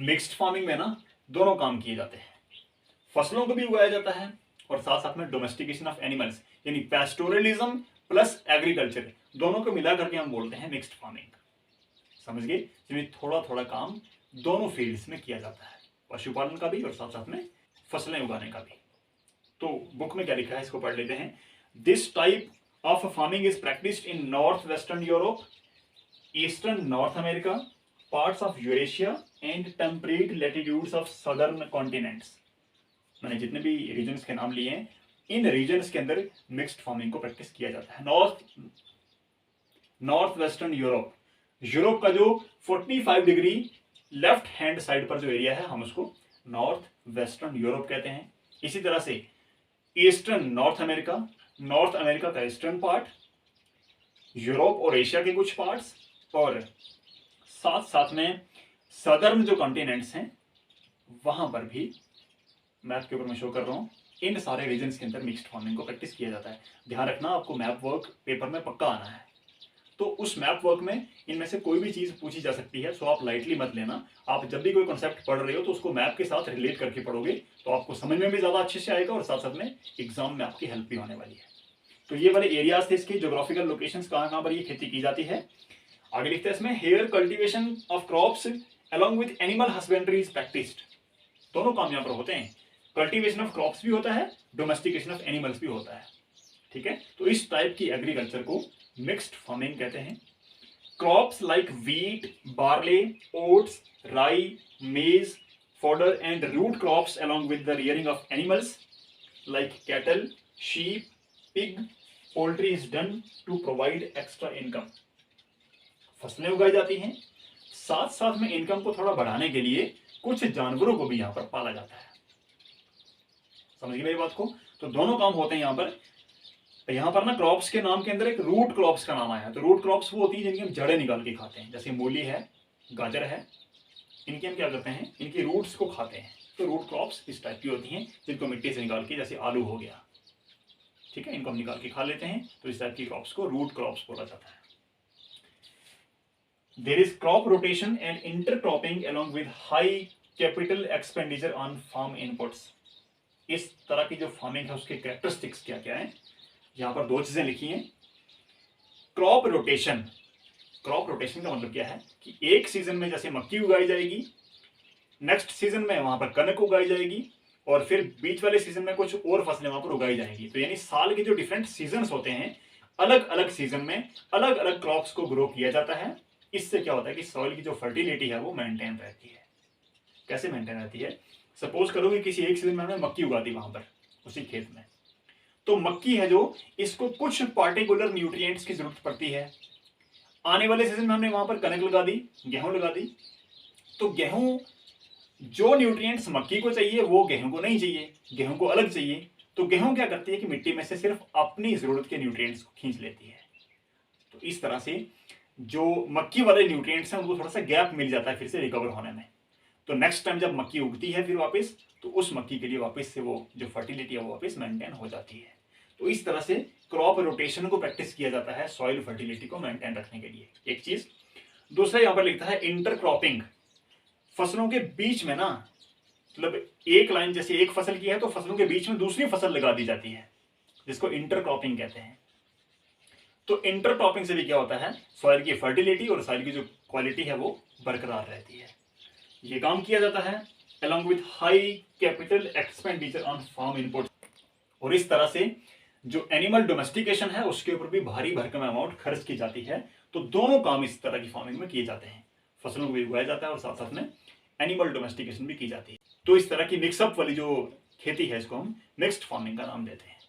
Mixed farming में ना दोनों काम किए जाते हैं, फसलों को भी उगाया जाता है और साथ साथ में डोमेस्टिकेशन ऑफ एनिमल्स यानी पैस्टोरलिज्म प्लस एग्रीकल्चर दोनों को मिला करके हम बोलते हैं मिक्स्ड फार्मिंग। समझ गए? जिसमें थोड़ा थोड़ा काम दोनों फील्ड्स में किया जाता है, पशुपालन का भी और साथ साथ में फसलें उगाने का भी। तो बुक में क्या लिखा है इसको पढ़ लेते हैं। This type of farming is practised in north western Europe, eastern north America, parts of Eurasia and temperate latitudes of southern continents. मैंने जितने भी रीजन्स के नाम लिए हैं, इन रीजन्स के अंदर मिक्स्ड फार्मिंग को प्रैक्टिस किया जाता है। नॉर्थ वेस्टर्न यूरोप, यूरोप का जो 45 डिग्री लेफ्ट हैंड साइड पर जो एरिया है हम उसको नॉर्थ वेस्टर्न यूरोप कहते हैं। इसी तरह से eastern north America, north America का ईस्टर्न पार्ट, यूरोप और एशिया के कुछ पार्ट्स, और साथ साथ में सदर्न जो कॉन्टिनेंट्स हैं वहां पर भी मैप के ऊपर मैं शो कर रहा हूं, इन सारे रीजन्स के अंदर मिक्स्ड फार्मिंग को प्रैक्टिस किया जाता है। ध्यान रखना आपको मैप वर्क पेपर में पक्का आना है, तो उस मैप वर्क में इनमें से कोई भी चीज पूछी जा सकती है, सो आप लाइटली मत लेना। आप जब भी कोई कॉन्सेप्ट पढ़ रहे हो तो उसको मैप के साथ रिलेट करके पढ़ोगे तो आपको समझ में भी ज्यादा अच्छे से आएगा और साथ साथ में एग्जाम में आपकी हेल्प भी होने वाली है। तो ये वाले एरियाज थे इसके, ज्योग्राफिकल लोकेशंस कहाँ कहाँ पर ये खेती की जाती है। आगे लिखते हैं इसमें, here cultivation of crops along with animal husbandry is practised. दोनों काम यहाँ पर होते हैं, कल्टीवेशन ऑफ क्रॉप्स भी होता है, डोमेस्टिकेशन ऑफ एनिमल्स भी होता है। ठीक है, तो इस टाइप की एग्रीकल्चर को मिक्स्ड फार्मिंग कहते हैं। Crops like wheat, barley, oats, राई, मेज, fodder and root crops along with the rearing of animals like cattle, sheep, pig, poultry is done to provide extra income। फसलें उगाई जाती हैं, साथ साथ में इनकम को थोड़ा बढ़ाने के लिए कुछ जानवरों को भी यहाँ पर पाला जाता है। समझिए मेरी बात को? तो दोनों काम होते हैं यहाँ पर। यहाँ पर ना क्रॉप्स के नाम के अंदर एक रूट क्रॉप्स का नाम आया है। तो रूट क्रॉप्स वो होती है जिनकी हम जड़ें निकाल के खाते हैं, जैसे मूली है, गाजर है, इनकी हम क्या करते हैं, इनकी रूट्स को खाते हैं। तो रूट क्रॉप्स इस टाइप की होती हैं जिनको मिट्टी से निकाल के, जैसे आलू हो गया, ठीक है, इनको हम निकाल के खा लेते हैं। तो इस टाइप की क्रॉप्स को रूट क्रॉप्स बोला जाता है। There is crop rotation and intercropping along with high capital expenditure on farm inputs. इस तरह की जो फार्मिंग है उसके कैरेक्टरिस्टिक्स क्या क्या है, यहाँ पर दो चीजें लिखी हैं। क्रॉप रोटेशन, क्रॉप रोटेशन का मतलब क्या है कि एक सीजन में जैसे मक्की उगाई जाएगी, नेक्स्ट सीजन में वहां पर कनक उगाई जाएगी, और फिर बीच वाले सीजन में कुछ और फसलें वहां पर उगाई जाएंगी। तो यानी साल के जो डिफरेंट सीजन्स होते हैं, अलग अलग सीजन में अलग अलग क्रॉप्स को ग्रो किया जाता है। इससे क्या होता है कि सॉइल की जो फर्टिलिटी है वो मेंटेन रहती है। कैसे मेंटेन रहती है? सपोज करो कि किसी एक सीजन में हमने मक्की उगा दी वहां पर उसी खेत में, तो मक्की है जो, इसको कुछ पार्टिकुलर न्यूट्रिएंट्स की जरूरत पड़ती है। आने वाले सीजन में हमने वहां पर कनक लगा दी, गेहूं लगा दी, तो गेहूं जो न्यूट्रिएंट्स मक्की को चाहिए वो गेहूं को नहीं चाहिए, गेहूं को अलग चाहिए। तो गेहूं क्या करती है कि मिट्टी में से सिर्फ अपनी जरूरत के न्यूट्रिएंट्स को खींच लेती है। तो इस तरह से जो मक्की वाले न्यूट्रिएंट्स हैं उनको थोड़ा सा गैप मिल जाता है फिर से रिकवर होने में। तो नेक्स्ट टाइम जब मक्की उगती है फिर वापस, तो उस मक्की के लिए वापस से वो जो फर्टिलिटी है वो वापस मेंटेन हो जाती है। तो इस तरह से क्रॉप रोटेशन को प्रैक्टिस किया जाता है सॉइल फर्टिलिटी को मेंटेन रखने के लिए, एक चीज। दूसरा यहां पर लिखता है इंटरक्रॉपिंग। फसलों के बीच में ना, मतलब एक लाइन जैसे एक फसल की है तो फसलों के बीच में दूसरी फसल लगा दी जाती है, जिसको इंटरक्रॉपिंग कहते हैं। तो इंटरक्रॉपिंग से भी क्या होता है, सॉइल की फर्टिलिटी और सॉइल की जो क्वालिटी है वो बरकरार रहती है। ये काम किया जाता है along with high capital expenditure on farm inputs। और इस तरह से जो एनिमल डोमेस्टिकेशन है उसके ऊपर भी भारी भरकम अमाउंट खर्च की जाती है। तो दोनों काम इस तरह की फार्मिंग में किए जाते हैं, फसलों को भी उगाया जाता है और साथ साथ में एनिमल डोमेस्टिकेशन भी की जाती है। तो इस तरह की मिक्सअप वाली जो खेती है इसको हम मिक्स्ड फार्मिंग का नाम देते हैं।